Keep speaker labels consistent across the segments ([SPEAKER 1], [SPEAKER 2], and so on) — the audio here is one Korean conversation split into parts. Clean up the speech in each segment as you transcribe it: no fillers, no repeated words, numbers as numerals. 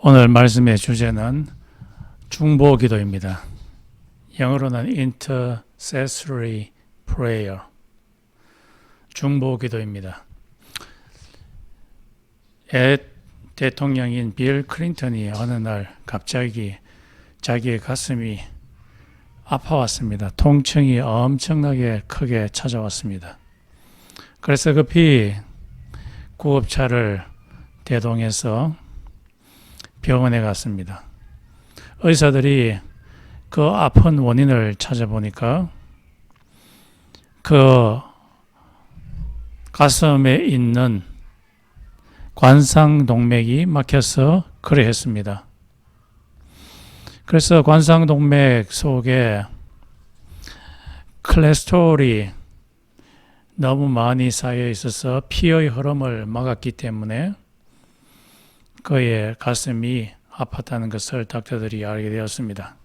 [SPEAKER 1] 오늘 말씀의 주제는 중보기도입니다. 영어로는 Intercessory Prayer, 중보기도입니다. 대통령인 빌 클린턴이 어느 날 갑자기 자기의 가슴이 아파왔습니다. 통증이 엄청나게 크게 찾아왔습니다. 그래서 급히 구급차를 대동해서 병원에 갔습니다. 의사들이 그 아픈 원인을 찾아보니까 그 가슴에 있는 관상동맥이 막혀서 그래 했습니다. 그래서 관상동맥 속에 콜레스테롤이 너무 많이 쌓여 있어서 피의 흐름을 막았기 때문에 그의 가슴이 아팠다는 것을 닥터들이 알게 되었습니다.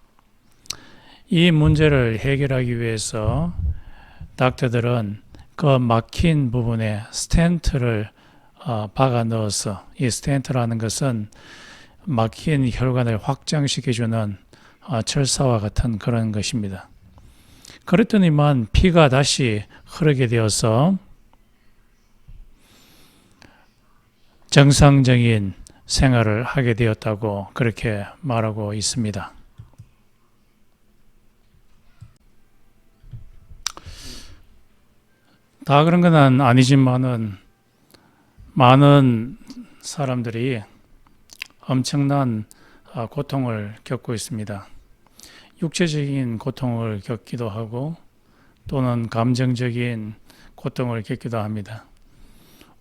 [SPEAKER 1] 이 문제를 해결하기 위해서 닥터들은 그 막힌 부분에 스텐트를 박아 넣어서, 이 스텐트라는 것은 막힌 혈관을 확장시켜주는 철사와 같은 그런 것입니다. 그랬더니만 피가 다시 흐르게 되어서 정상적인 생활을 하게 되었다고 그렇게 말하고 있습니다. 다 그런 건 아니지만은 많은 사람들이 엄청난 고통을 겪고 있습니다. 육체적인 고통을 겪기도 하고 또는 감정적인 고통을 겪기도 합니다.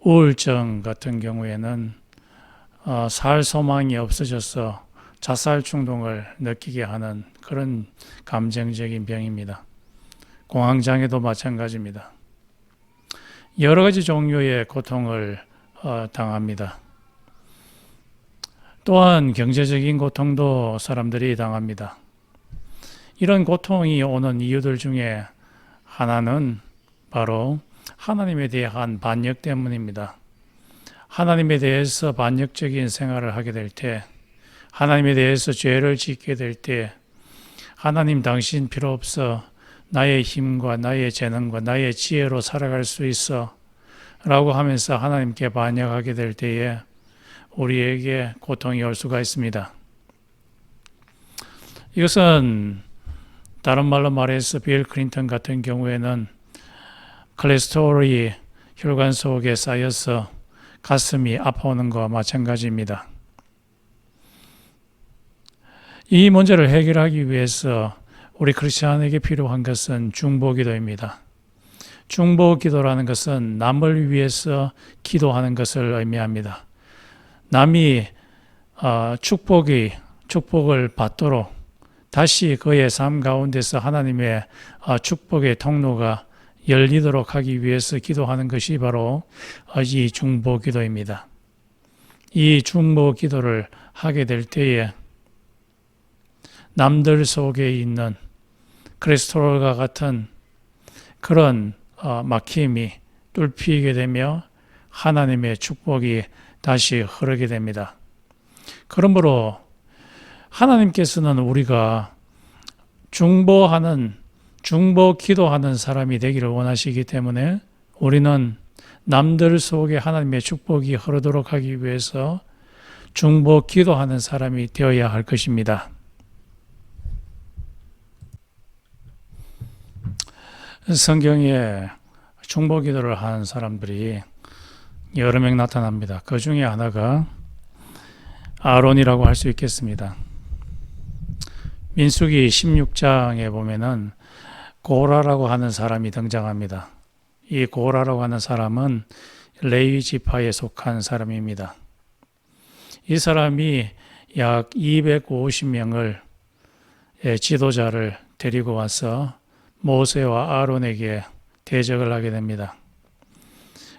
[SPEAKER 1] 우울증 같은 경우에는 살 소망이 없어져서 자살 충동을 느끼게 하는 그런 감정적인 병입니다. 공황장애도 마찬가지입니다. 여러 가지 종류의 고통을 당합니다. 또한 경제적인 고통도 사람들이 당합니다. 이런 고통이 오는 이유들 중에 하나는 바로 하나님에 대한 반역 때문입니다. 하나님에 대해서 반역적인 생활을 하게 될 때, 하나님에 대해서 죄를 짓게 될 때, 하나님 당신 필요 없어, 나의 힘과 나의 재능과 나의 지혜로 살아갈 수 있어 라고 하면서 하나님께 반역하게 될 때에 우리에게 고통이 올 수가 있습니다. 이것은 다른 말로 말해서 빌 클린턴 같은 경우에는 콜레스테롤이 혈관 속에 쌓여서 가슴이 아파오는 것과 마찬가지입니다. 이 문제를 해결하기 위해서 우리 크리스천에게 필요한 것은 중보기도입니다. 중보기도라는 것은 남을 위해서 기도하는 것을 의미합니다. 남이 축복을 받도록 다시 그의 삶 가운데서 하나님의 축복의 통로가 열리도록 하기 위해서 기도하는 것이 바로 이 중보기도입니다. 이 중보기도를 하게 될 때에 남들 속에 있는 콜레스테롤과 같은 그런 막힘이 뚫히게 되며 하나님의 축복이 다시 흐르게 됩니다. 그러므로 하나님께서는 우리가 중보 기도하는 사람이 되기를 원하시기 때문에 우리는 남들 속에 하나님의 축복이 흐르도록 하기 위해서 중보 기도하는 사람이 되어야 할 것입니다. 성경에 중보 기도를 하는 사람들이 여러 명 나타납니다. 그 중에 하나가 아론이라고 할 수 있겠습니다. 민수기 16장에 보면은 고라라고 하는 사람이 등장합니다. 이 고라라고 하는 사람은 레위 지파에 속한 사람입니다. 이 사람이 약 250명을 지도자를 데리고 와서 모세와 아론에게 대적을 하게 됩니다.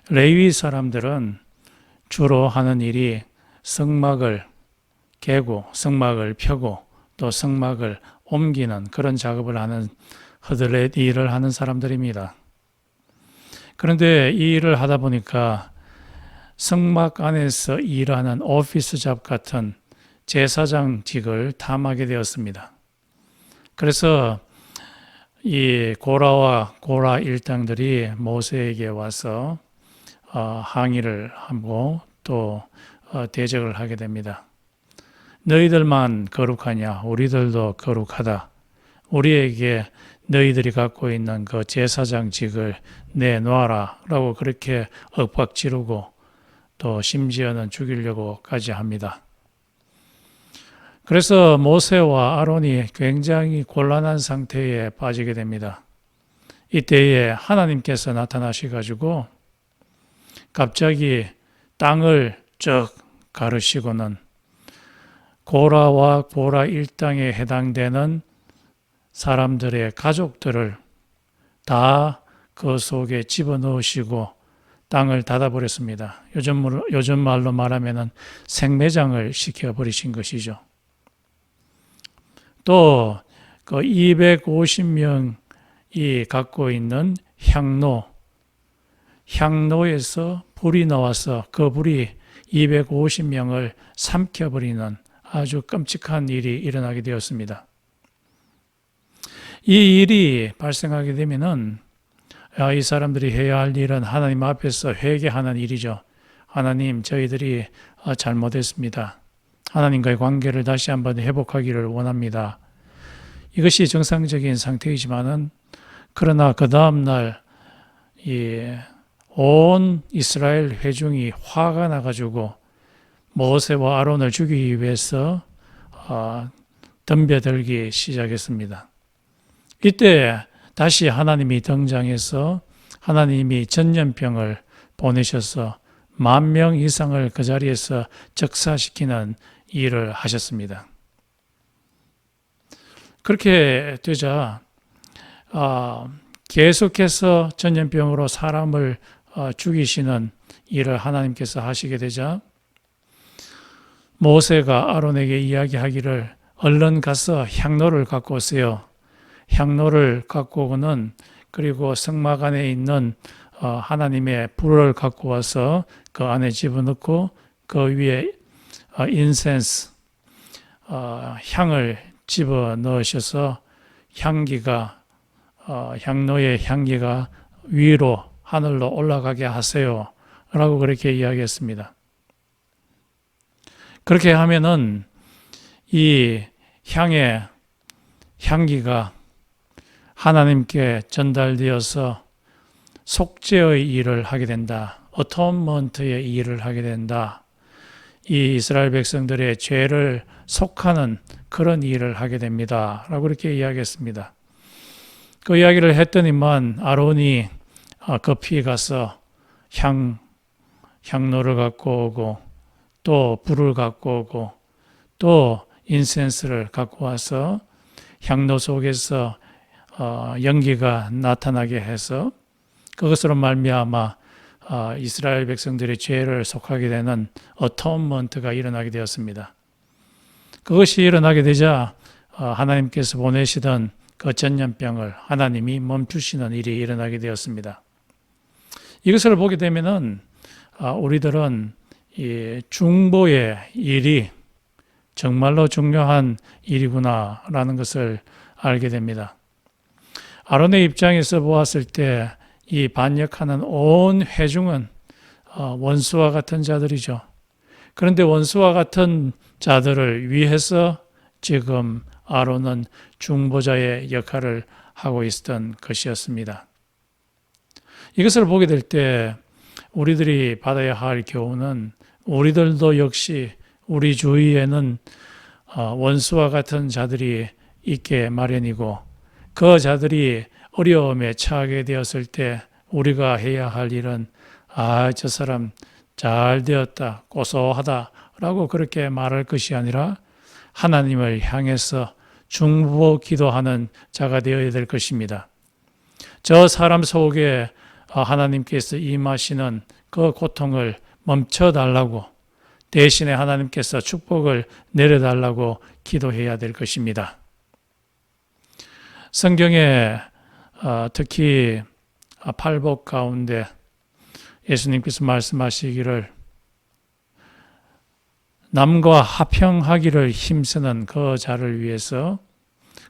[SPEAKER 1] 레위 사람들은 주로 하는 일이 성막을 개고 성막을 펴고 또 성막을 옮기는 그런 작업을 하는 허들렛 일을 하는 사람들입니다. 그런데 이 일을 하다 보니까 성막 안에서 일하는 오피스 잡 같은 제사장직을 탐하게 되었습니다. 그래서 이 고라와 고라 일당들이 모세에게 와서 항의를 하고 또 대적을 하게 됩니다. 너희들만 거룩하냐? 우리들도 거룩하다. 우리에게 너희들이 갖고 있는 그 제사장직을 내놓아라 라고 그렇게 윽박지르고 또 심지어는 죽이려고까지 합니다. 그래서 모세와 아론이 굉장히 곤란한 상태에 빠지게 됩니다. 이때에 하나님께서 나타나셔가지고 갑자기 땅을 쭉 가르시고는 고라와 고라 일당에 해당되는 사람들의 가족들을 다 그 속에 집어넣으시고 땅을 닫아버렸습니다. 요즘 말로 말하면 생매장을 시켜버리신 것이죠. 또 그 250명이 갖고 있는 향로에서 불이 나와서 그 불이 250명을 삼켜버리는 아주 끔찍한 일이 일어나게 되었습니다. 이 일이 발생하게 되면은 이 사람들이 해야 할 일은 하나님 앞에서 회개하는 일이죠. 하나님, 저희들이 잘못했습니다. 하나님과의 관계를 다시 한번 회복하기를 원합니다. 이것이 정상적인 상태이지만은 그러나 그 다음 날 온 이스라엘 회중이 화가 나가지고 모세와 아론을 죽이기 위해서 덤벼들기 시작했습니다. 이때 다시 하나님이 등장해서 하나님이 전염병을 보내셔서 10,000명 이상을 그 자리에서 적사시키는 일을 하셨습니다. 그렇게 되자 계속해서 전염병으로 사람을 죽이시는 일을 하나님께서 하시게 되자 모세가 아론에게 이야기하기를 얼른 가서 향로를 갖고 오세요. 향로를 갖고 오고는 그리고 성막 안에 있는 하나님의 불을 갖고 와서 그 안에 집어넣고 그 위에 인센스 향을 집어넣으셔서 향로의 향기가 위로 하늘로 올라가게 하세요 라고 그렇게 이야기했습니다. 그렇게 하면은 이 향의 향기가 하나님께 전달되어서 속죄의 일을 하게 된다. 어토먼트의 일을 하게 된다. 이 이스라엘 백성들의 죄를 속하는 그런 일을 하게 됩니다. 라고 그렇게 이야기했습니다. 그 이야기를 했더니만 아론이 급히 가서 향로를 갖고 오고 또 불을 갖고 오고 또 인센스를 갖고 와서 향로 속에서 연기가 나타나게 해서 그것으로 말미암아 이스라엘 백성들의 죄를 속하게 되는 어토먼트가 일어나게 되었습니다. 그것이 일어나게 되자 하나님께서 보내시던 그 전염병을 하나님이 멈추시는 일이 일어나게 되었습니다. 이것을 보게 되면은 우리들은 이 중보의 일이 정말로 중요한 일이구나라는 것을 알게 됩니다. 아론의 입장에서 보았을 때 이 반역하는 온 회중은 원수와 같은 자들이죠. 그런데 원수와 같은 자들을 위해서 지금 아론은 중보자의 역할을 하고 있었던 것이었습니다. 이것을 보게 될 때 우리들이 받아야 할 교훈은 우리들도 역시 우리 주위에는 원수와 같은 자들이 있게 마련이고 그 자들이 어려움에 처하게 되었을 때 우리가 해야 할 일은 저 사람 잘 되었다, 고소하다 라고 그렇게 말할 것이 아니라 하나님을 향해서 중보 기도하는 자가 되어야 될 것입니다. 저 사람 속에 하나님께서 임하시는 그 고통을 멈춰달라고 대신에 하나님께서 축복을 내려달라고 기도해야 될 것입니다. 성경에 특히 팔복 가운데 예수님께서 말씀하시기를 남과 화평하기를 힘쓰는 그 자를 위해서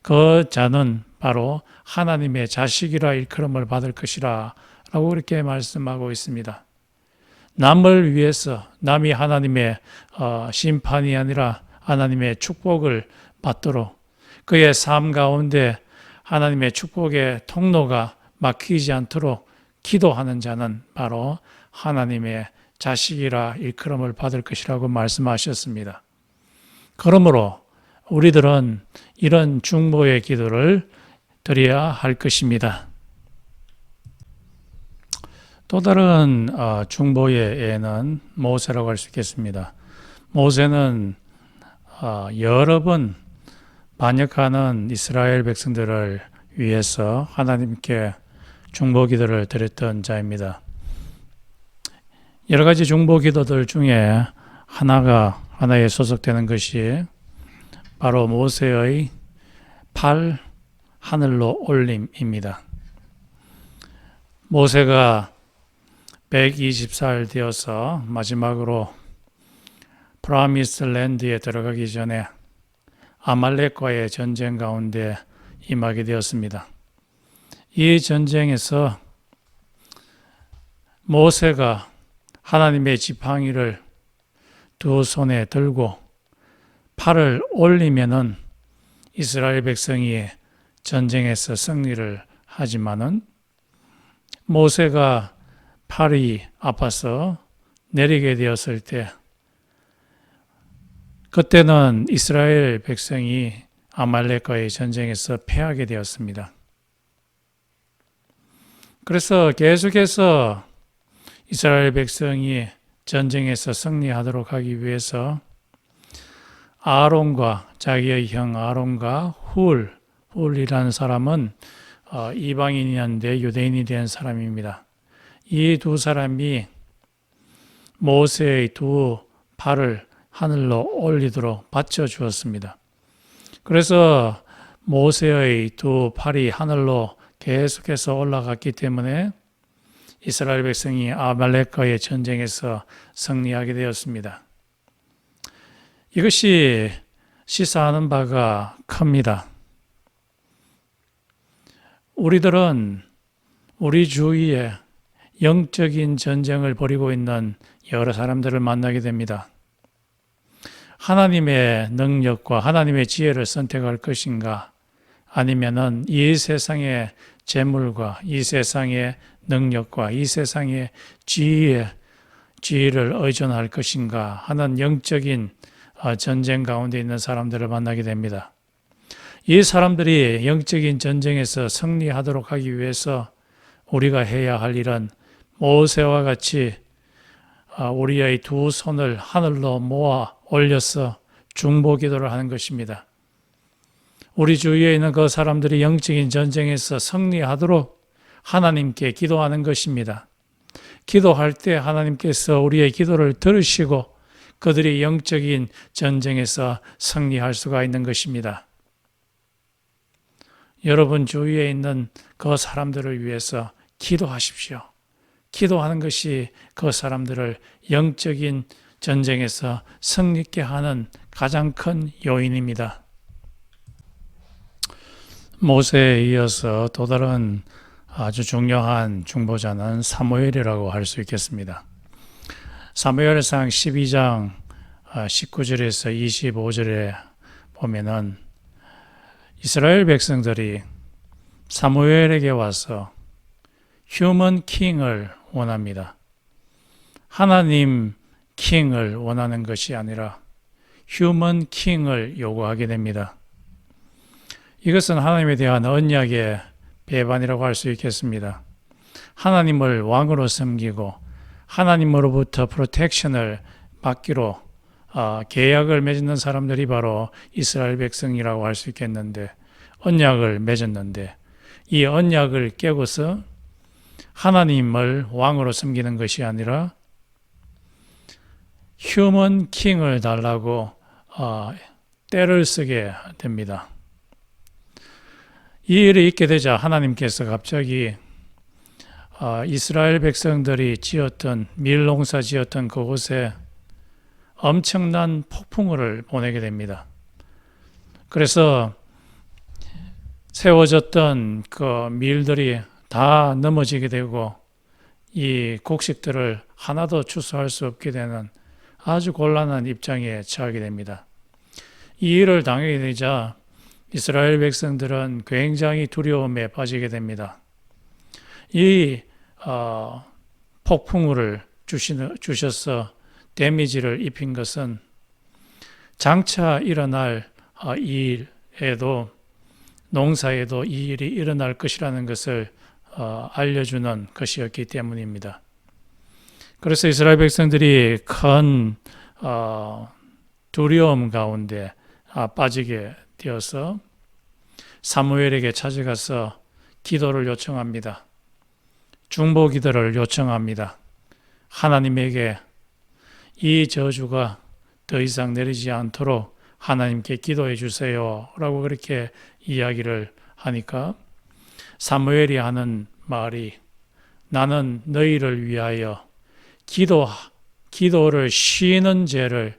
[SPEAKER 1] 그 자는 바로 하나님의 자식이라 일컬음을 받을 것이라 라고 그렇게 말씀하고 있습니다. 남을 위해서 남이 하나님의 심판이 아니라 하나님의 축복을 받도록 그의 삶 가운데 하나님의 축복의 통로가 막히지 않도록 기도하는 자는 바로 하나님의 자식이라 일컬음을 받을 것이라고 말씀하셨습니다. 그러므로 우리들은 이런 중보의 기도를 드려야 할 것입니다. 또 다른 중보의 예는 모세라고 할 수 있겠습니다. 모세는 여러 번 반역하는 이스라엘 백성들을 위해서 하나님께 중보 기도를 드렸던 자입니다. 여러 가지 중보 기도들 중에 하나에 소속되는 것이 바로 모세의 팔 하늘로 올림입니다. 모세가 120살 되어서 마지막으로 프라미스 랜드에 들어가기 전에 아말렉과의 전쟁 가운데 임하게 되었습니다. 이 전쟁에서 모세가 하나님의 지팡이를 두 손에 들고 팔을 올리면은 이스라엘 백성이 전쟁에서 승리를 하지만은 모세가 팔이 아파서 내리게 되었을 때 그때는 이스라엘 백성이 아말렉과의 전쟁에서 패하게 되었습니다. 그래서 계속해서 이스라엘 백성이 전쟁에서 승리하도록 하기 위해서 아론과 자기의 형 아론과 훌이라는 사람은 이방인이었는데 유대인이 된 사람입니다. 이 두 사람이 모세의 두 팔을 하늘로 올리도록 받쳐주었습니다. 그래서 모세의 두 팔이 하늘로 계속해서 올라갔기 때문에 이스라엘 백성이 아말렉과의 전쟁에서 승리하게 되었습니다. 이것이 시사하는 바가 큽니다. 우리들은 우리 주위에 영적인 전쟁을 벌이고 있는 여러 사람들을 만나게 됩니다. 하나님의 능력과 하나님의 지혜를 선택할 것인가 아니면은 이 세상의 재물과 이 세상의 능력과 이 세상의 지혜를 의존할 것인가 하는 영적인 전쟁 가운데 있는 사람들을 만나게 됩니다. 이 사람들이 영적인 전쟁에서 승리하도록 하기 위해서 우리가 해야 할 일은 모세와 같이 우리의 두 손을 하늘로 모아 올려서 중보 기도를 하는 것입니다. 우리 주위에 있는 그 사람들이 영적인 전쟁에서 승리하도록 하나님께 기도하는 것입니다. 기도할 때 하나님께서 우리의 기도를 들으시고 그들이 영적인 전쟁에서 승리할 수가 있는 것입니다. 여러분 주위에 있는 그 사람들을 위해서 기도하십시오. 기도하는 것이 그 사람들을 영적인 전쟁에서 승리케 하는 가장 큰 요인입니다. 모세에 이어서 또 다른 아주 중요한 중보자는 사무엘이라고 할 수 있겠습니다. 사무엘상 12장 19절에서 25절에 보면은 이스라엘 백성들이 사무엘에게 와서 휴먼 킹을 원합니다. 하나님 킹을 원하는 것이 아니라 휴먼 킹을 요구하게 됩니다. 이것은 하나님에 대한 언약의 배반이라고 할 수 있겠습니다. 하나님을 왕으로 섬기고 하나님으로부터 프로텍션을 받기로 계약을 맺는 사람들이 바로 이스라엘 백성이라고 할 수 있겠는데 언약을 맺었는데 이 언약을 깨고서 하나님을 왕으로 섬기는 것이 아니라 휴먼 킹을 달라고 떼를 쓰게 됩니다. 이 일이 있게 되자 하나님께서 갑자기 이스라엘 백성들이 지었던 밀농사 지었던 그곳에 엄청난 폭풍우를 보내게 됩니다. 그래서 세워졌던 그 밀들이 다 넘어지게 되고 이 곡식들을 하나도 추수할 수 없게 되는 아주 곤란한 입장에 처하게 됩니다. 이 일을 당하게 되자 이스라엘 백성들은 굉장히 두려움에 빠지게 됩니다. 이 폭풍우를 주셔서 데미지를 입힌 것은 장차 일어날 일에도 농사에도 이 일이 일어날 것이라는 것을 알려주는 것이었기 때문입니다. 그래서 이스라엘 백성들이 큰 두려움 가운데 빠지게 되어서 사무엘에게 찾아가서 기도를 요청합니다. 중보 기도를 요청합니다. 하나님에게 이 저주가 더 이상 내리지 않도록 하나님께 기도해 주세요 라고 그렇게 이야기를 하니까 사무엘이 하는 말이 나는 너희를 위하여 기도를 쉬는 죄를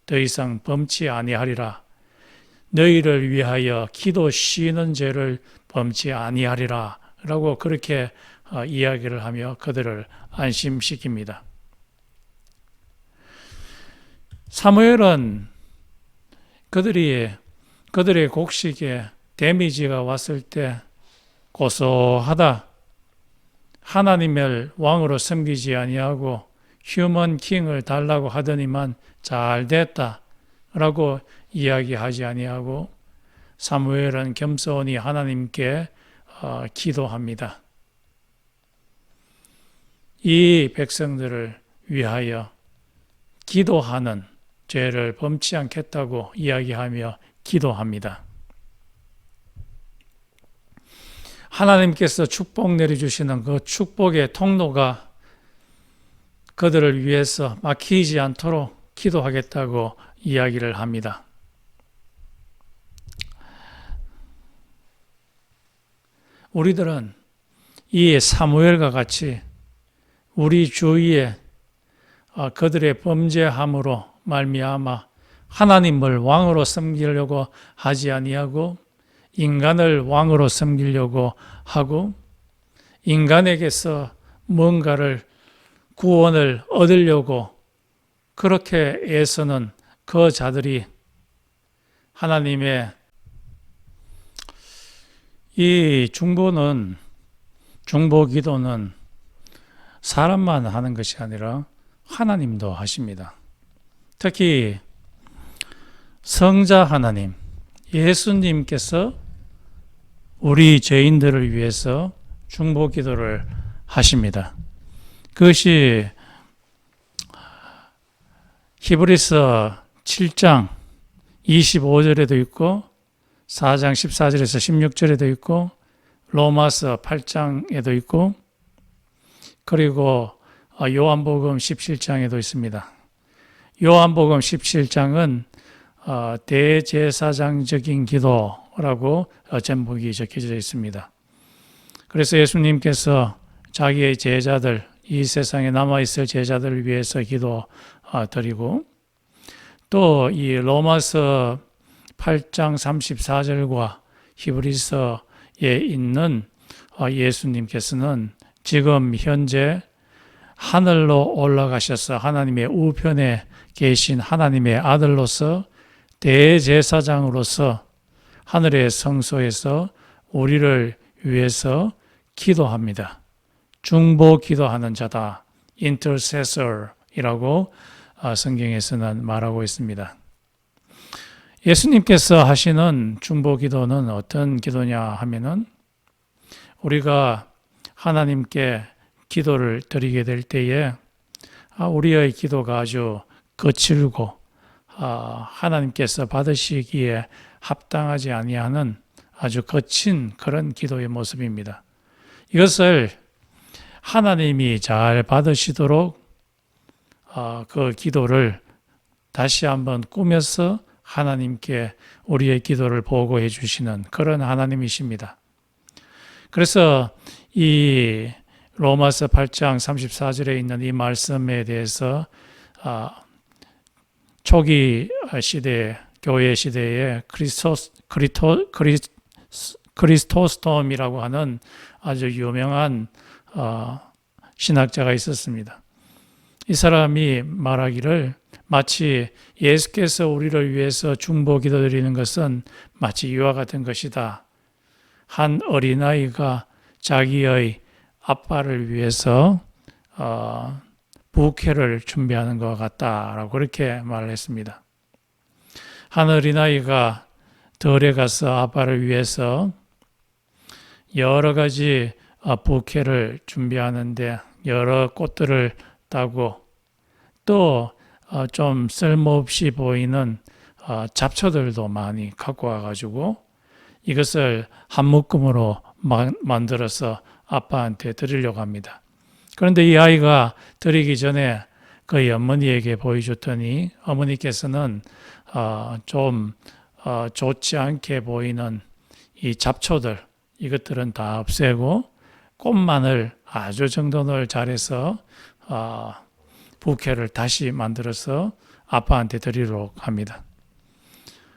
[SPEAKER 1] 더 이상 범치 아니하리라. 너희를 위하여 기도 쉬는 죄를 범치 아니하리라 라고 그렇게 이야기를 하며 그들을 안심시킵니다. 사무엘은 그들의 곡식에 데미지가 왔을 때 고소하다. 하나님을 왕으로 섬기지 아니하고 휴먼 킹을 달라고 하더니만 잘 됐다 라고 이야기하지 아니하고 사무엘은 겸손히 하나님께 기도합니다. 이 백성들을 위하여 기도하는 죄를 범치 않겠다고 이야기하며 기도합니다. 하나님께서 축복 내려주시는 그 축복의 통로가 그들을 위해서 막히지 않도록 기도하겠다고 이야기를 합니다. 우리들은 이 사무엘과 같이 우리 주위에 그들의 범죄함으로 말미암아 하나님을 왕으로 섬기려고 하지 아니하고 인간을 왕으로 섬기려고 하고 인간에게서 뭔가를 구원을 얻으려고 그렇게 애쓰는 그 자들이 하나님의 이 중보 기도는 사람만 하는 것이 아니라 하나님도 하십니다. 특히 성자 하나님, 예수님께서 우리 죄인들을 위해서 중보 기도를 하십니다. 그것이 히브리서 7장 25절에도 있고 4장 14절에서 16절에도 있고 로마서 8장에도 있고 그리고 요한복음 17장에도 있습니다. 요한복음 17장은 대제사장적인 기도라고 제목이 적혀져 있습니다. 그래서 예수님께서 자기의 제자들, 이 세상에 남아있을 제자들을 위해서 기도드리고 또 이 로마서 8장 34절과 히브리서에 있는 예수님께서는 지금 현재 하늘로 올라가셔서 하나님의 우편에 계신 하나님의 아들로서 대제사장으로서 하늘의 성소에서 우리를 위해서 기도합니다. 중보 기도하는 자다. intercessor이라고 성경에서는 말하고 있습니다. 예수님께서 하시는 중보 기도는 어떤 기도냐 하면은 우리가 하나님께 기도를 드리게 될 때에 우리의 기도가 아주 거칠고 하나님께서 받으시기에 합당하지 아니하는 아주 거친 그런 기도의 모습입니다. 이것을 하나님이 잘 받으시도록 그 기도를 다시 한번 꾸며서 하나님께 우리의 기도를 보고해 주시는 그런 하나님이십니다. 그래서 이 로마서 8장 34절에 있는 이 말씀에 대해서 초기 시대, 교회 시대에 크리스토스톰이라고 하는 아주 유명한 신학자가 있었습니다. 이 사람이 말하기를 마치 예수께서 우리를 위해서 중보 기도드리는 것은 마치 이와 같은 것이다. 한 어린아이가 자기의 아빠를 위해서 부케를 준비하는 것 같다라고 그렇게 말을 했습니다. 한 어린아이가 들에 가서 아빠를 위해서 여러 가지 부케를 준비하는데 여러 꽃들을 따고 또 좀 쓸모없이 보이는 잡초들도 많이 갖고 와가지고 이것을 한 묶음으로 만들어서 아빠한테 드리려고 합니다. 그런데 이 아이가 드리기 전에 그의 어머니에게 보여줬더니 어머니께서는 좀 좋지 않게 보이는 이 잡초들 이것들은 다 없애고 꽃만을 아주 정돈을 잘해서 부케를 다시 만들어서 아빠한테 드리도록 합니다.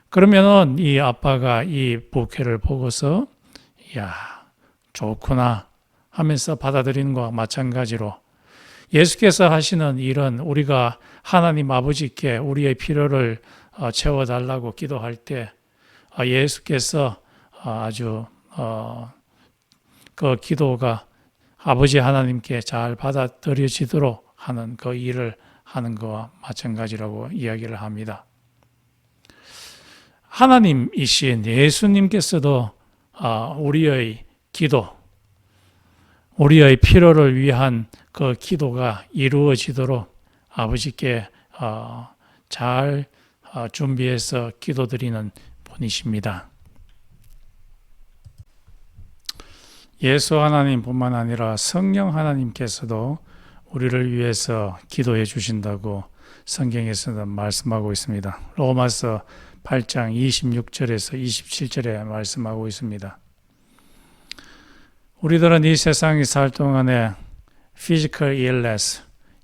[SPEAKER 1] 그러면은 이 아빠가 이 부케를 보고서 야 좋구나 하면서 받아들이는 것과 마찬가지로 예수께서 하시는 일은 우리가 하나님 아버지께 우리의 필요를 채워달라고 기도할 때 예수께서 아주 그 기도가 아버지 하나님께 잘 받아들여지도록 하는 그 일을 하는 것과 마찬가지라고 이야기를 합니다. 하나님이신 예수님께서도 우리의 기도, 우리의 필요를 위한 그 기도가 이루어지도록 아버지께 잘 준비해서 기도드리는 분이십니다. 예수 하나님뿐만 아니라 성령 하나님께서도 우리를 위해서 기도해 주신다고 성경에서는 말씀하고 있습니다. 로마서 8장 26절에서 27절에 말씀하고 있습니다. 우리들은 이 세상에 살 동안에 physical illness,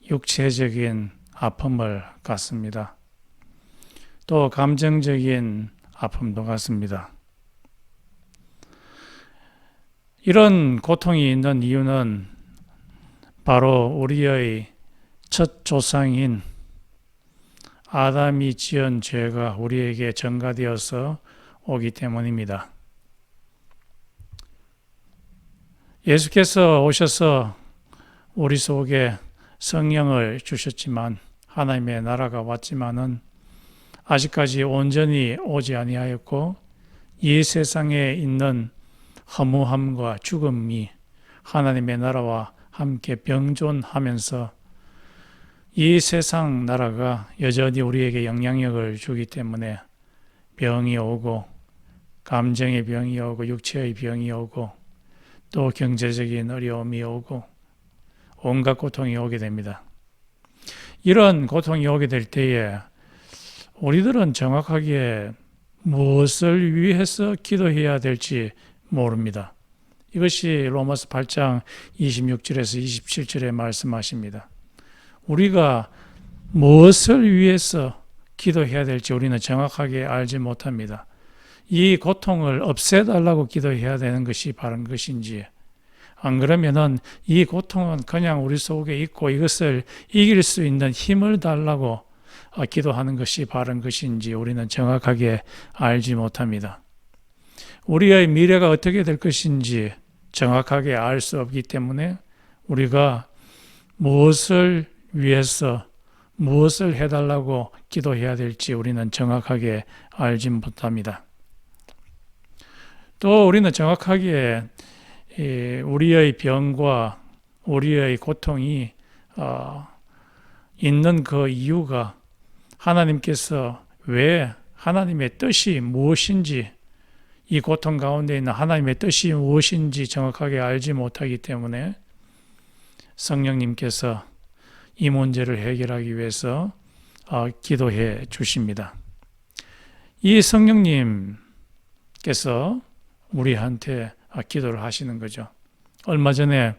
[SPEAKER 1] 육체적인 아픔을 갖습니다. 또 감정적인 아픔도 갖습니다. 이런 고통이 있는 이유는 바로 우리의 첫 조상인 아담이 지은 죄가 우리에게 전가되어서 오기 때문입니다. 예수께서 오셔서 우리 속에 성령을 주셨지만 하나님의 나라가 왔지만은 아직까지 온전히 오지 아니하였고 이 세상에 있는 허무함과 죽음이 하나님의 나라와 함께 병존하면서 이 세상 나라가 여전히 우리에게 영향력을 주기 때문에 병이 오고 감정의 병이 오고 육체의 병이 오고 또 경제적인 어려움이 오고 온갖 고통이 오게 됩니다. 이런 고통이 오게 될 때에 우리들은 정확하게 무엇을 위해서 기도해야 될지 모릅니다. 이것이 로마서 8장 26절에서 27절에 말씀하십니다. 우리가 무엇을 위해서 기도해야 될지 우리는 정확하게 알지 못합니다. 이 고통을 없애달라고 기도해야 되는 것이 바른 것인지, 안 그러면은 이 고통은 그냥 우리 속에 있고 이것을 이길 수 있는 힘을 달라고 기도하는 것이 바른 것인지 우리는 정확하게 알지 못합니다. 우리의 미래가 어떻게 될 것인지 정확하게 알 수 없기 때문에 우리가 무엇을 위해서 무엇을 해달라고 기도해야 될지 우리는 정확하게 알지 못합니다. 또 우리는 정확하게 우리의 병과 우리의 고통이 있는 그 이유가 하나님께서 왜 하나님의 뜻이 무엇인지 이 고통 가운데 있는 하나님의 뜻이 무엇인지 정확하게 알지 못하기 때문에 성령님께서 이 문제를 해결하기 위해서 기도해 주십니다. 이 성령님께서 우리한테 기도를 하시는 거죠. 얼마 전에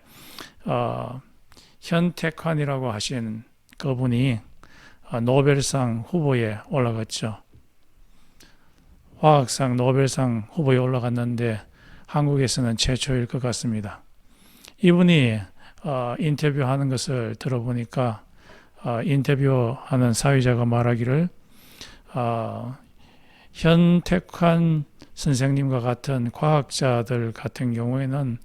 [SPEAKER 1] 현택환이라고 하신 그분이 노벨상 후보에 올라갔죠. 화학상 노벨상 후보에 올라갔는데 한국에서는 최초일 것 같습니다. 이분이 인터뷰하는 것을 들어보니까 인터뷰하는 사회자가 말하기를 현택환 선생님과 같은 과학자들 같은 경우에는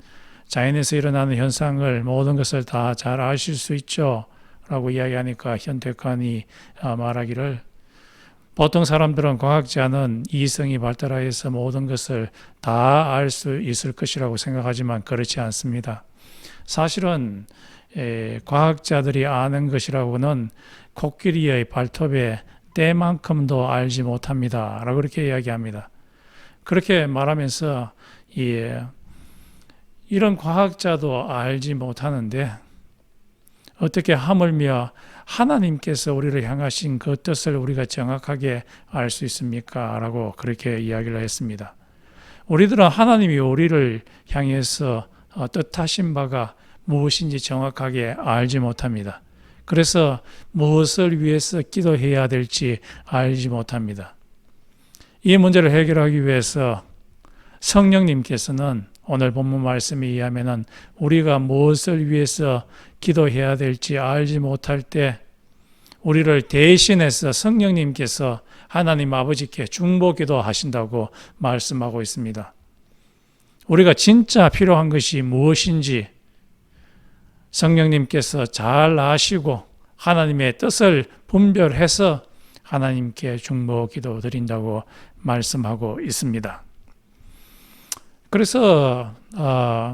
[SPEAKER 1] 자연에서 일어나는 현상을 모든 것을 다 잘 아실 수 있죠 라고 이야기하니까 현택환이 말하기를 보통 사람들은 과학자는 이성이 발달하여서 모든 것을 다 알 수 있을 것이라고 생각하지만 그렇지 않습니다. 사실은 과학자들이 아는 것이라고는 코끼리의 발톱의 때만큼도 알지 못합니다 라고 그렇게 이야기합니다. 그렇게 말하면서 이런 과학자도 알지 못하는데 어떻게 하물며 하나님께서 우리를 향하신 그 뜻을 우리가 정확하게 알 수 있습니까? 라고 그렇게 이야기를 했습니다. 우리들은 하나님이 우리를 향해서 뜻하신 바가 무엇인지 정확하게 알지 못합니다. 그래서 무엇을 위해서 기도해야 될지 알지 못합니다. 이 문제를 해결하기 위해서 성령님께서는 오늘 본문 말씀에 의하면 우리가 무엇을 위해서 기도해야 될지 알지 못할 때 우리를 대신해서 성령님께서 하나님 아버지께 중보기도 하신다고 말씀하고 있습니다. 우리가 진짜 필요한 것이 무엇인지 성령님께서 잘 아시고 하나님의 뜻을 분별해서 하나님께 중보기도 드린다고 말씀하고 있습니다. 그래서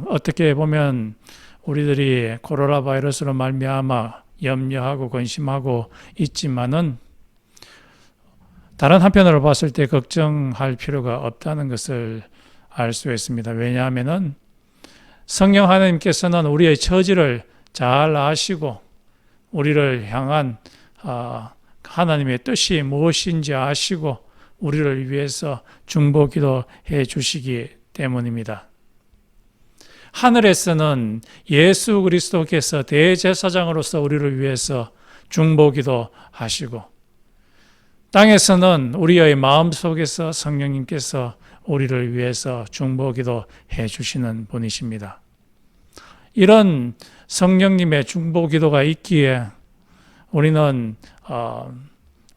[SPEAKER 1] 어떻게 보면 우리들이 코로나 바이러스로 말미암아 염려하고 근심하고 있지만은 다른 한편으로 봤을 때 걱정할 필요가 없다는 것을 알 수 있습니다. 왜냐하면은 성령 하나님께서는 우리의 처지를 잘 아시고 우리를 향한 하나님의 뜻이 무엇인지 아시고 우리를 위해서 중보기도 해 주시기 때문입니다. 하늘에서는 예수 그리스도께서 대제사장으로서 우리를 위해서 중보기도 하시고 땅에서는 우리의 마음속에서 성령님께서 우리를 위해서 중보기도 해 주시는 분이십니다. 이런 성령님의 중보기도가 있기에 우리는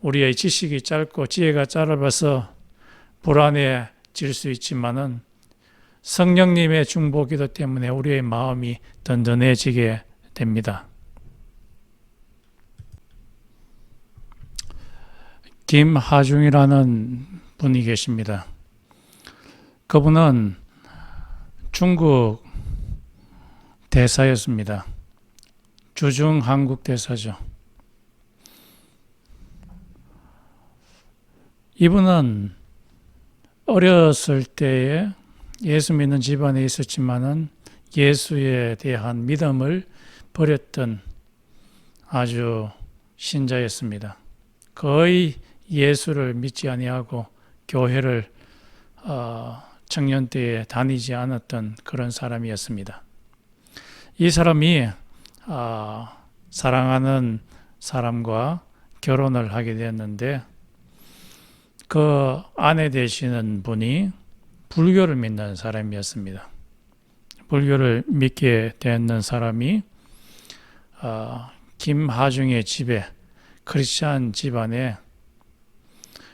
[SPEAKER 1] 우리의 지식이 짧고 지혜가 짧아서 불안해질 수 있지만은 성령님의 중보기도 때문에 우리의 마음이 든든해지게 됩니다. 김하중이라는 분이 계십니다. 그분은 중국 대사였습니다. 주중 한국 대사죠. 이분은 어렸을 때에 예수 믿는 집안에 있었지만은 예수에 대한 믿음을 버렸던 아주 신자였습니다. 거의 예수를 믿지 아니하고 교회를 청년 때에 다니지 않았던 그런 사람이었습니다. 이 사람이 사랑하는 사람과 결혼을 하게 되었는데 그 아내 되시는 분이 불교를 믿는 사람이었습니다. 불교를 믿게 되는 사람이 김하중의 집에 크리스찬 집안에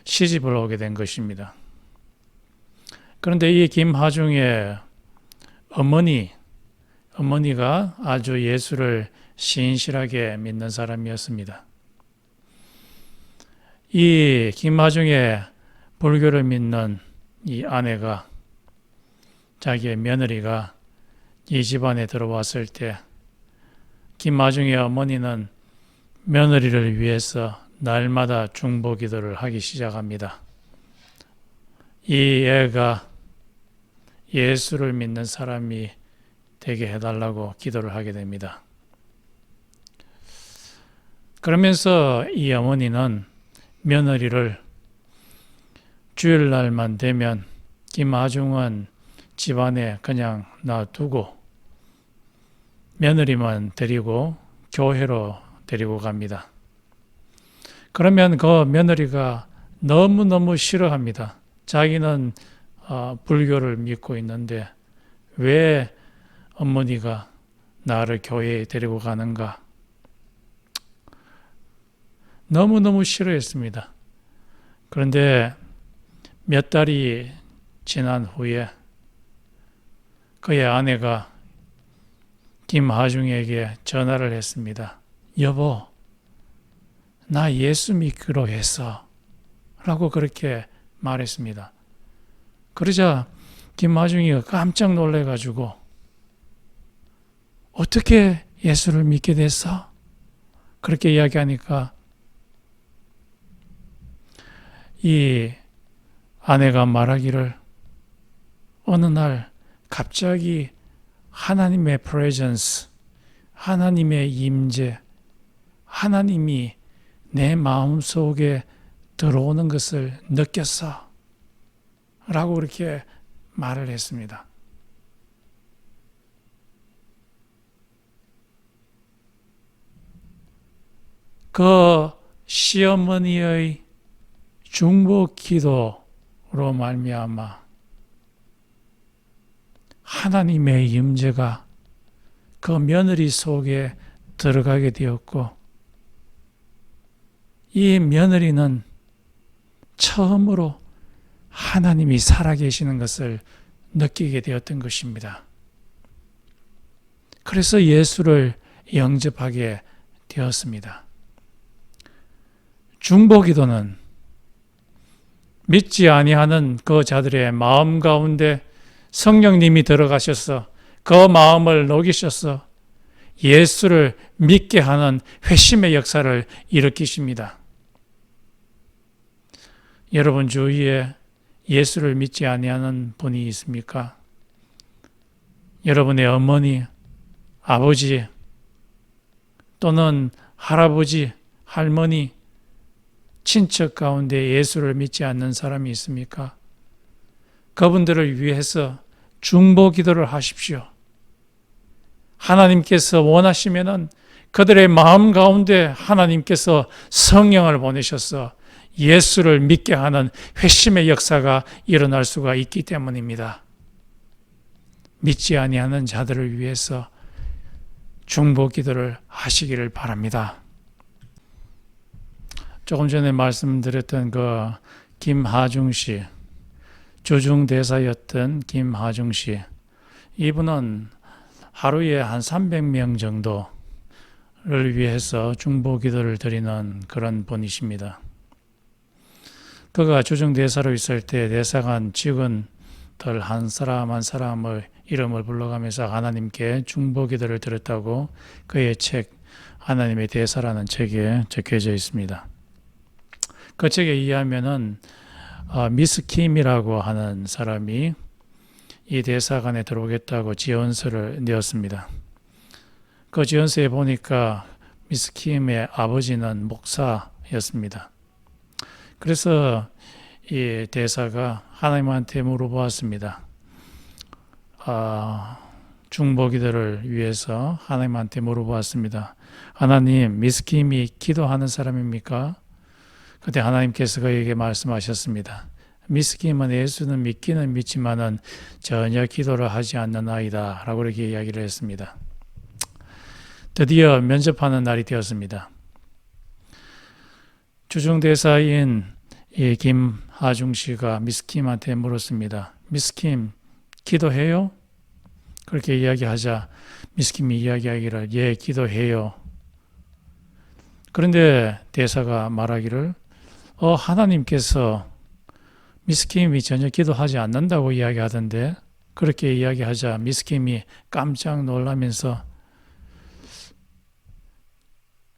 [SPEAKER 1] 시집을 오게 된 것입니다. 그런데 이 김하중의 어머니가 아주 예수를 신실하게 믿는 사람이었습니다. 이 김하중의 불교를 믿는 이 아내가 자기의 며느리가 이 집안에 들어왔을 때 김하중의 어머니는 며느리를 위해서 날마다 중보기도를 하기 시작합니다. 이 애가 예수를 믿는 사람이 되게 해달라고 기도를 하게 됩니다. 그러면서 이 어머니는 며느리를 주일날만 되면 김하중은 집안에 그냥 놔두고 며느리만 데리고 교회로 데리고 갑니다. 그러면 그 며느리가 너무너무 싫어합니다. 자기는 불교를 믿고 있는데 왜 어머니가 나를 교회에 데리고 가는가? 너무너무 싫어했습니다. 그런데 몇 달이 지난 후에 그의 아내가 김하중에게 전화를 했습니다. 여보, 나 예수 믿기로 했어. 라고 그렇게 말했습니다. 그러자 김하중이가 깜짝 놀래가지고 어떻게 예수를 믿게 됐어? 그렇게 이야기하니까 이 아내가 말하기를 어느 날 갑자기 하나님의 presence, 하나님의 임재, 하나님이 내 마음속에 들어오는 것을 느꼈어. 라고 그렇게 말을 했습니다. 그 시어머니의 중보 기도로 말미암아 하나님의 임재가 그 며느리 속에 들어가게 되었고 이 며느리는 처음으로 하나님이 살아계시는 것을 느끼게 되었던 것입니다. 그래서 예수를 영접하게 되었습니다. 중보기도는 믿지 아니하는 그 자들의 마음 가운데 성령님이 들어가셔서 그 마음을 녹이셔서 예수를 믿게 하는 회심의 역사를 일으키십니다. 여러분 주위에 예수를 믿지 아니하는 분이 있습니까? 여러분의 어머니, 아버지 또는 할아버지, 할머니, 친척 가운데 예수를 믿지 않는 사람이 있습니까? 그분들을 위해서 중보 기도를 하십시오. 하나님께서 원하시면은 그들의 마음 가운데 하나님께서 성령을 보내셔서 예수를 믿게 하는 회심의 역사가 일어날 수가 있기 때문입니다. 믿지 아니하는 자들을 위해서 중보 기도를 하시기를 바랍니다. 조금 전에 말씀드렸던 그 김하중 씨, 주중대사였던 김하중 씨, 이분은 하루에 한 300명 정도를 위해서 중보 기도를 드리는 그런 분이십니다. 그가 주중대사로 있을 때 대사관 직원들 한 사람 한 사람을 이름을 불러가면서 하나님께 중보 기도를 드렸다고 그의 책 하나님의 대사라는 책에 적혀져 있습니다. 그 책에 의하면은 미스 킴이라고 하는 사람이 이 대사관에 들어오겠다고 지원서를 내었습니다. 그 지원서에 보니까 미스 킴의 아버지는 목사였습니다. 그래서 이 대사가 하나님한테 물어보았습니다. 중보 기도를 위해서 하나님한테 물어보았습니다. 하나님, 미스 킴이 기도하는 사람입니까? 그때 하나님께서 그에게 말씀하셨습니다. 미스 킴은 예수는 믿기는 믿지만은 전혀 기도를 하지 않는 아이다 라고 이렇게 이야기를 했습니다. 드디어 면접하는 날이 되었습니다. 주중대사인 이 김하중 씨가 미스 킴한테 물었습니다. 미스 킴, 기도해요? 그렇게 이야기하자 미스 킴이 이야기하기를 예, 기도해요. 그런데 대사가 말하기를 하나님께서 미스 킴이 전혀 기도하지 않는다고 이야기하던데 그렇게 이야기하자 미스 킴이 깜짝 놀라면서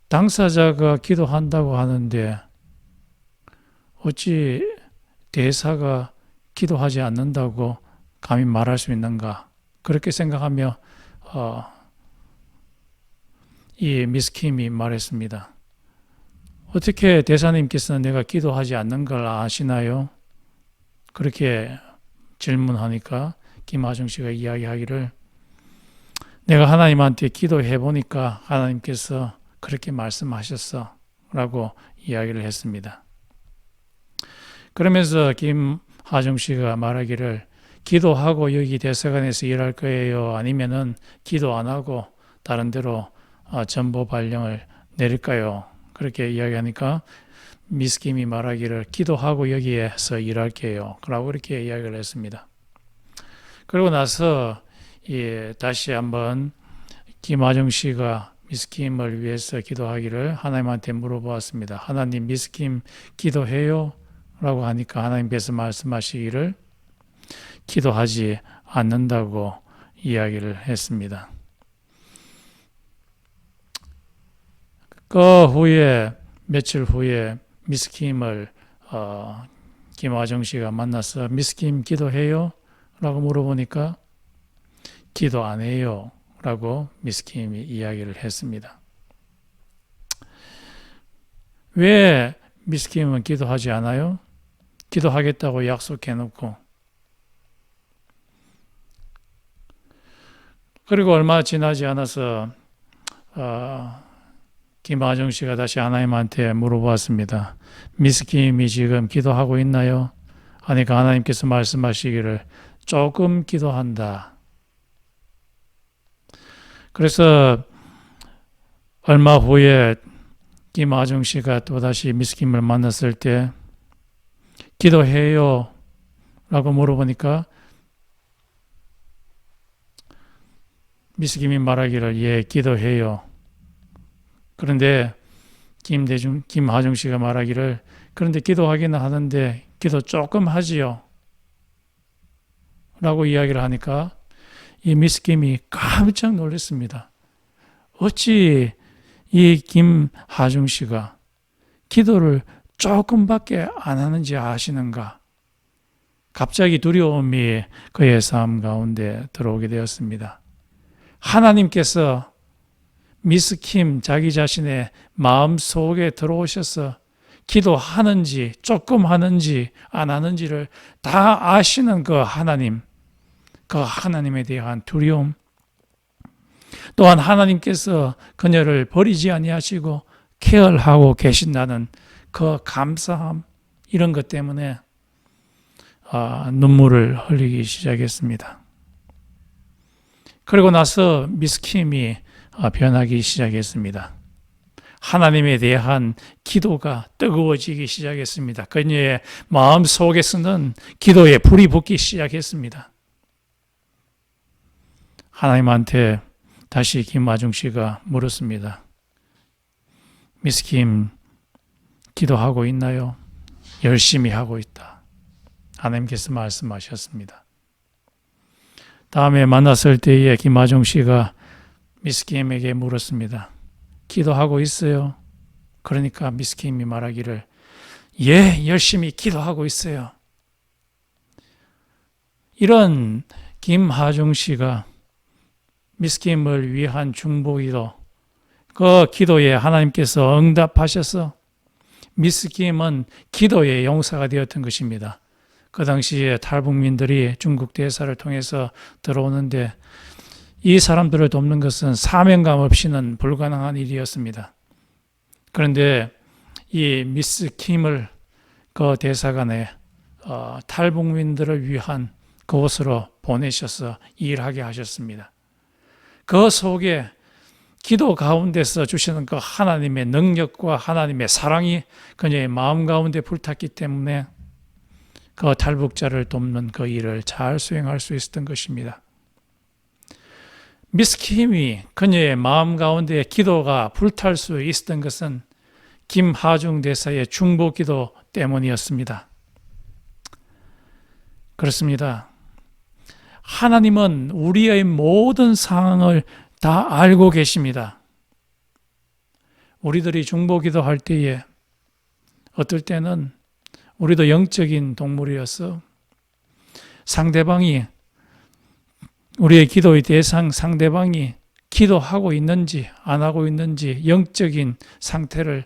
[SPEAKER 1] 당사자가 기도한다고 하는데 어찌 대사가 기도하지 않는다고 감히 말할 수 있는가? 그렇게 생각하며 이 미스 킴이 말했습니다. 어떻게 대사님께서는 내가 기도하지 않는 걸 아시나요? 그렇게 질문하니까 김하중 씨가 이야기하기를 내가 하나님한테 기도해 보니까 하나님께서 그렇게 말씀하셨어 라고 이야기를 했습니다. 그러면서 김하중 씨가 말하기를 기도하고 여기 대사관에서 일할 거예요? 아니면은 기도 안 하고 다른 데로 전보 발령을 내릴까요? 그렇게 이야기하니까 미스 김이 말하기를 기도하고 여기에서 일할게요. 라고 그렇게 이야기를 했습니다. 그러고 나서 다시 한번 김하중 씨가 미스 김을 위해서 기도하기를 하나님한테 물어보았습니다. 하나님, 미스 김 기도해요? 라고 하니까 하나님께서 말씀하시기를 기도하지 않는다고 이야기를 했습니다. 그 후에 며칠 후에 미스 김을 김하중 씨가 만나서 미스 김 기도해요? 라고 물어보니까 기도 안 해요 라고 미스 김이 이야기를 했습니다. 왜 미스 김은 기도하지 않아요? 기도하겠다고 약속해놓고, 그리고 얼마 지나지 않아서 김하중 씨가 다시 하나님한테 물어보았습니다. 미스 김이 지금 기도하고 있나요? 하니까 하나님께서 말씀하시기를 조금 기도한다. 그래서 얼마 후에 김하중 씨가 또다시 미스 김을 만났을 때 기도해요? 라고 물어보니까 미스 김이 말하기를 예, 기도해요. 그런데 김하중 씨가 말하기를 그런데 기도하기는 하는데 기도 조금 하지요. 라고 이야기를 하니까 이 미스 김이 깜짝 놀랐습니다. 어찌 이 김하중 씨가 기도를 조금밖에 안 하는지 아시는가? 갑자기 두려움이 그의 삶 가운데 들어오게 되었습니다. 하나님께서 미스 김 자기 자신의 마음 속에 들어오셔서 기도하는지 조금 하는지 안 하는지를 다 아시는 그 하나님, 그 하나님에 대한 두려움, 또한 하나님께서 그녀를 버리지 아니하시고 케어하고 계신다는 그 감사함, 이런 것 때문에 눈물을 흘리기 시작했습니다. 그리고 나서 미스 킴이 변하기 시작했습니다. 하나님에 대한 기도가 뜨거워지기 시작했습니다. 그녀의 마음 속에서는 기도에 불이 붙기 시작했습니다. 하나님한테 다시 김하중 씨가 물었습니다. 미스 킴 기도하고 있나요? 열심히 하고 있다. 하나님께서 말씀하셨습니다. 다음에 만났을 때에 김하중 씨가 미스 킴에게 물었습니다. 기도하고 있어요? 그러니까 미스 킴이 말하기를 예, 열심히 기도하고 있어요. 이런 김하중 씨가 미스 킴을 위한 중보기도, 그 기도에 하나님께서 응답하셔서 미스 킴은 기도의 용사가 되었던 것입니다. 그 당시에 탈북민들이 중국 대사를 통해서 들어오는데 이 사람들을 돕는 것은 사명감 없이는 불가능한 일이었습니다. 그런데 이 미스 킴을 그 대사관에 탈북민들을 위한 그곳으로 보내셔서 일하게 하셨습니다. 그 속에 기도 가운데서 주시는 그 하나님의 능력과 하나님의 사랑이 그녀의 마음 가운데 불탔기 때문에 그 탈북자를 돕는 그 일을 잘 수행할 수 있었던 것입니다. 미스 킴이 그녀의 마음 가운데 기도가 불탈 수 있었던 것은 김하중 대사의 중보 기도 때문이었습니다. 그렇습니다. 하나님은 우리의 모든 상황을 다 알고 계십니다. 우리들이 중보 기도할 때에 어떨 때는 우리도 영적인 동물이어서 상대방이, 우리의 기도의 대상 상대방이 기도하고 있는지 안 하고 있는지 영적인 상태를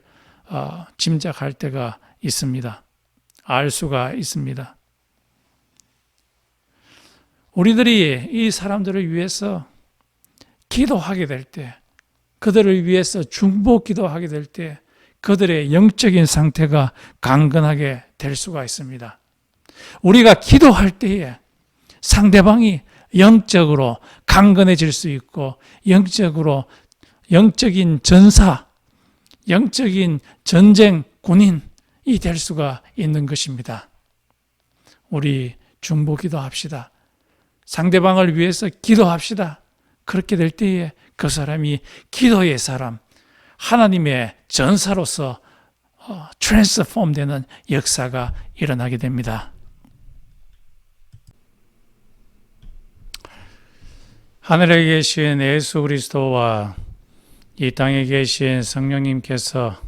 [SPEAKER 1] 짐작할 때가 있습니다. 알 수가 있습니다. 우리들이 이 사람들을 위해서 기도하게 될 때, 그들을 위해서 중보 기도하게 될 때 그들의 영적인 상태가 강건하게 될 수가 있습니다. 우리가 기도할 때에 상대방이 영적으로 강건해질 수 있고 영적인 전사, 영적인 전쟁 군인이 될 수가 있는 것입니다. 우리 중보기도 합시다. 상대방을 위해서 기도합시다. 그렇게 될 때에 그 사람이 기도의 사람, 하나님의 전사로서 트랜스폼 되는 역사가 일어나게 됩니다. 하늘에 계신 예수 그리스도와 이 땅에 계신 성령님께서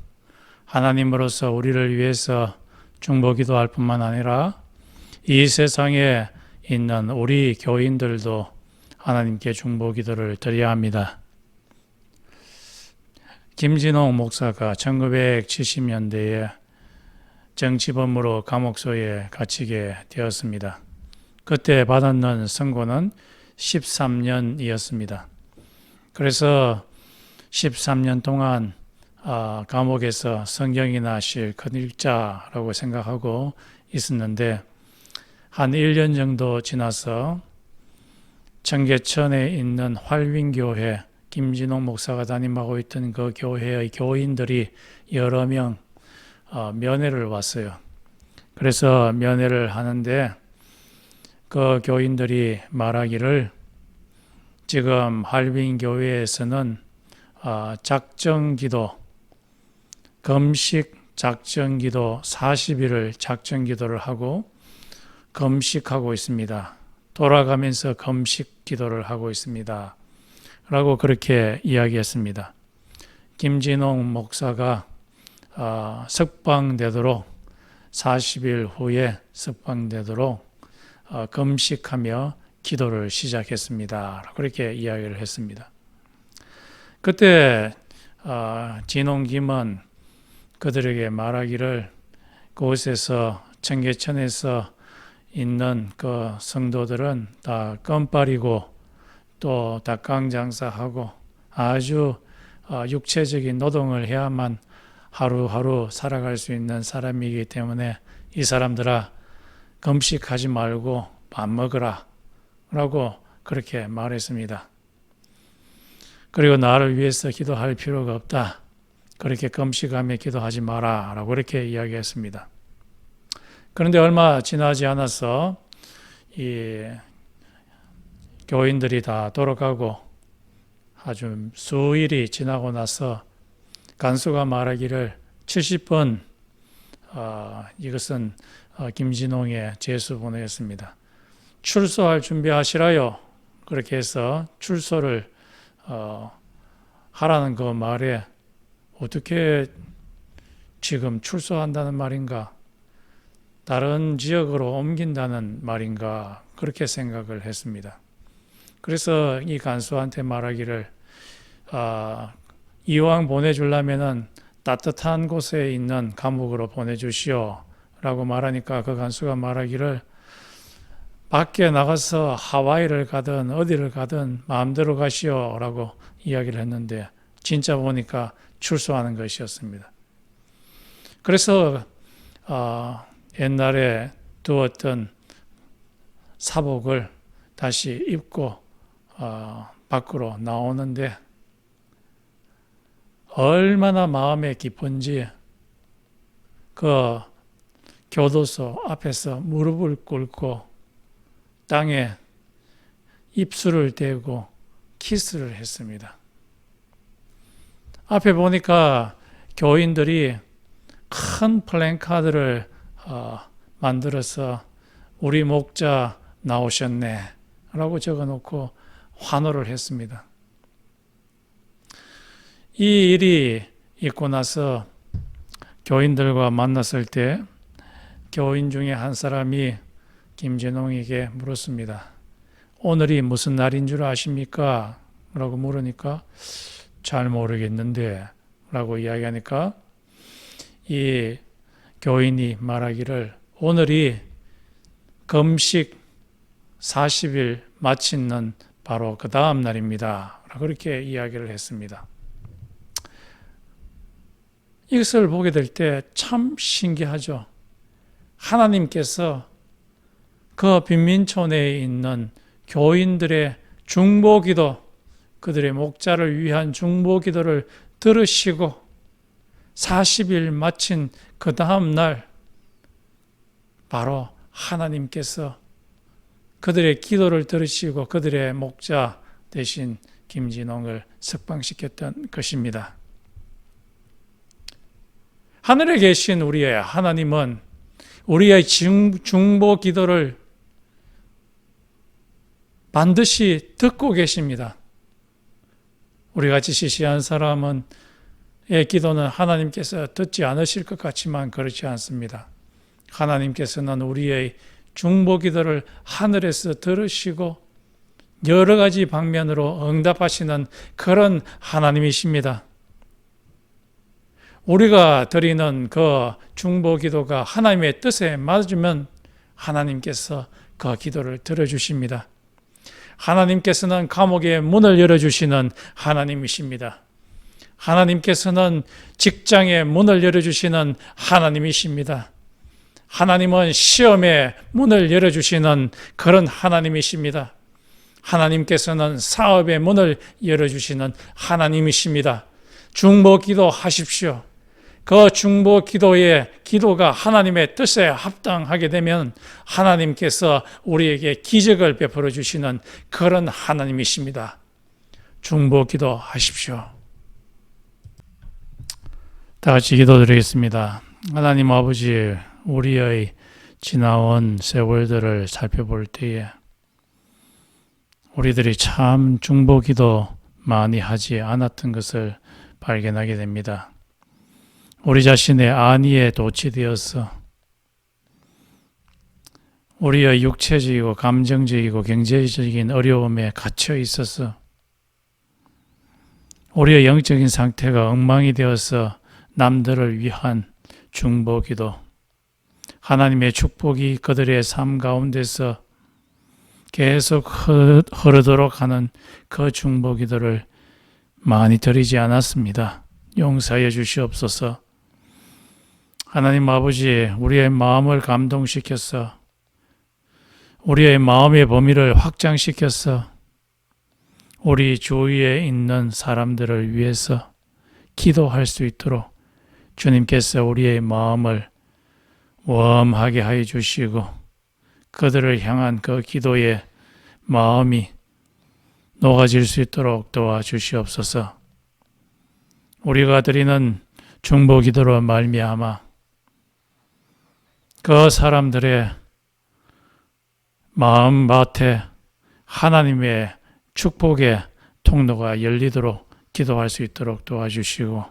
[SPEAKER 1] 하나님으로서 우리를 위해서 중보기도할 뿐만 아니라 이 세상에 있는 우리 교인들도 하나님께 중보기도를 드려야 합니다. 김진홍 목사가 1970년대에 정치범으로 감옥소에 갇히게 되었습니다. 그때 받았는 선고는 13년이었습니다. 그래서 13년 동안 감옥에서 성경이나 실 큰일자라고 생각하고 있었는데 한 1년 정도 지나서 청계천에 있는 활윈교회 김진홍 목사가 담임하고 있던 그 교회의 교인들이 여러 명 면회를 왔어요. 그래서 면회를 하는데 그 교인들이 말하기를 지금 활윈교회에서는 작정기도, 금식 작정기도 40일을 작정기도를 하고 금식하고 있습니다. 돌아가면서 금식 기도를 하고 있습니다. 라고 그렇게 이야기했습니다. 김진홍 목사가 석방되도록 40일 후에 석방되도록 금식하며 기도를 시작했습니다. 그렇게 이야기를 했습니다. 그때 진홍 김은 그들에게 말하기를 그곳에서 청계천에서 있는 그 성도들은 다 껌빠리고 또 닭강장사하고 아주 육체적인 노동을 해야만 하루하루 살아갈 수 있는 사람이기 때문에 이 사람들아 금식하지 말고 밥 먹으라 라고 그렇게 말했습니다. 그리고 나를 위해서 기도할 필요가 없다. 그렇게 금식하며 기도하지 마라 라고 그렇게 이야기했습니다. 그런데 얼마 지나지 않아서 이 교인들이 다 돌아가고 아주 수일이 지나고 나서 간수가 말하기를 70번 이것은 김진홍의 제수번호였습니다. 출소할 준비하시라요. 그렇게 해서 출소를 하라는 그 말에 어떻게 지금 출소한다는 말인가? 다른 지역으로 옮긴다는 말인가? 그렇게 생각을 했습니다. 그래서 이 간수한테 말하기를 이왕 보내주려면은 따뜻한 곳에 있는 감옥으로 보내주시오 라고 말하니까 그 간수가 말하기를 밖에 나가서 하와이를 가든 어디를 가든 마음대로 가시오 라고 이야기를 했는데 진짜 보니까 출소하는 것이었습니다. 그래서 옛날에 두었던 사복을 다시 입고 밖으로 나오는데 얼마나 마음에 깊은지 그 교도소 앞에서 무릎을 꿇고 땅에 입술을 대고 키스를 했습니다. 앞에 보니까 교인들이 큰 플랜카드를 만들어서 우리 목자 나오셨네 라고 적어놓고 환호를 했습니다. 이 일이 있고 나서 교인들과 만났을 때 교인 중에 한 사람이 김진홍에게 물었습니다. 오늘이 무슨 날인 줄 아십니까? 라고 물으니까 잘 모르겠는데 라고 이야기하니까 이 교인이 말하기를 오늘이 금식 40일 마치는 바로 그 다음 날입니다. 그렇게 이야기를 했습니다. 이것을 보게 될 때 참 신기하죠. 하나님께서 그 빈민촌에 있는 교인들의 중보기도, 그들의 목자를 위한 중보기도를 들으시고 40일 마친 그 다음 날 바로 하나님께서 그들의 기도를 들으시고 그들의 목자 대신 김진홍을 석방시켰던 것입니다. 하늘에 계신 우리의 하나님은 우리의 중보 기도를 반드시 듣고 계십니다. 우리같이 시시한 사람의 기도는 하나님께서 듣지 않으실 것 같지만 그렇지 않습니다. 하나님께서는 우리의 중보 기도를 하늘에서 들으시고 여러 가지 방면으로 응답하시는 그런 하나님이십니다. 우리가 드리는 그 중보 기도가 하나님의 뜻에 맞으면 하나님께서 그 기도를 들어주십니다. 하나님께서는 감옥의 문을 열어주시는 하나님이십니다. 하나님께서는 직장의 문을 열어주시는 하나님이십니다. 하나님은 시험의 문을 열어주시는 그런 하나님이십니다. 하나님께서는 사업의 문을 열어주시는 하나님이십니다. 중보 기도 하십시오. 그 중보 기도의 기도가 하나님의 뜻에 합당하게 되면 하나님께서 우리에게 기적을 베풀어 주시는 그런 하나님이십니다. 중보 기도 하십시오. 다 같이 기도드리겠습니다. 하나님 아버지, 우리의 지나온 세월들을 살펴볼 때에 우리들이 참 중보 기도 많이 하지 않았던 것을 발견하게 됩니다. 우리 자신의 안위에 도취되어서 우리의 육체적이고 감정적이고 경제적인 어려움에 갇혀 있어서 우리의 영적인 상태가 엉망이 되어서 남들을 위한 중보기도, 하나님의 축복이 그들의 삶 가운데서 계속 흐르도록 하는 그 중보기도를 많이 드리지 않았습니다. 용서해 주시옵소서. 하나님 아버지, 우리의 마음을 감동시켜서 우리의 마음의 범위를 확장시켜서 우리 주위에 있는 사람들을 위해서 기도할 수 있도록 주님께서 우리의 마음을 웜하게 하여 주시고 그들을 향한 그 기도의 마음이 녹아질 수 있도록 도와주시옵소서. 우리가 드리는 중보 기도로 말미암아 그 사람들의 마음밭에 하나님의 축복의 통로가 열리도록 기도할 수 있도록 도와주시고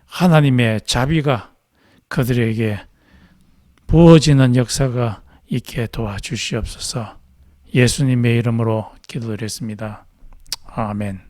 [SPEAKER 1] 하나님의 자비가 그들에게 부어지는 역사가 있게 도와주시옵소서. 예수님의 이름으로 기도드렸습니다. 아멘.